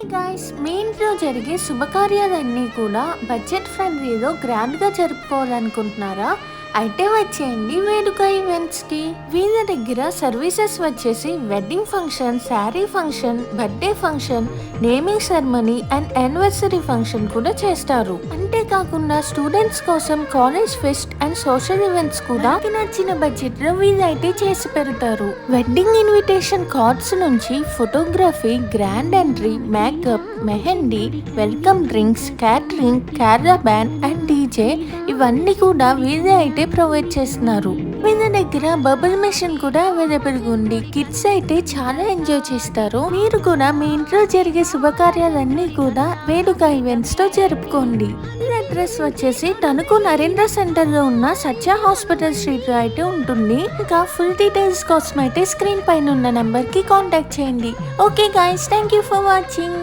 Guys, మీ ఇంట్లో జరిగే శుభకార్యాలన్నీ కూడా బడ్జెట్ ఫ్రెండ్లీలో గ్రాండ్గా జరుపుకోవాలనుకుంటున్నారా? అయితే వచ్చేయండి వేడుక ఈవెంట్స్కి. వీళ్ళ దగ్గర సర్వీసెస్ వచ్చేసి wedding function, sari function, birthday function, naming ceremony and anniversary function కూడా చేస్తారు. అంతేకాకుండా స్టూడెంట్స్ కోసం college fest and social events కూడా నచ్చిన బడ్జెట్ లో వీళ్ళైతే చేసి పెడతారు. వెడ్డింగ్ ఇన్విటేషన్ కార్డ్స్ నుంచి photography, grand entry, makeup, mehndi, welcome drinks, catering, caravan and DJ ఇవన్నీ కూడా వీళ్ళే అయితే ప్రొవైడ్ చేస్తున్నారు. వీళ్ళ దగ్గర బబుల్ మెషిన్ కూడా అవైలబుల్ గా ఉంది. కిడ్స్ అయితే చాలా ఎంజాయ్ చేస్తారు. మీరు కూడా మీ ఇంట్లో జరిగే శుభకార్యాలన్నీ కూడా వేడుక ఈవెంట్స్ తో జరుపుకోండి. ఈ అడ్రస్ వచ్చేసి తణుకు నరేంద్ర సెంటర్ లో ఉన్న సత్య హాస్పిటల్ స్ట్రీట్ లో అయితే ఉంటుంది. ఇంకా ఫుల్ డీటెయిల్స్ కోసం అయితే స్క్రీన్ పైన ఉన్న నెంబర్ కి కాంటాక్ట్ చేయండి. Okay guys, thank you for watching.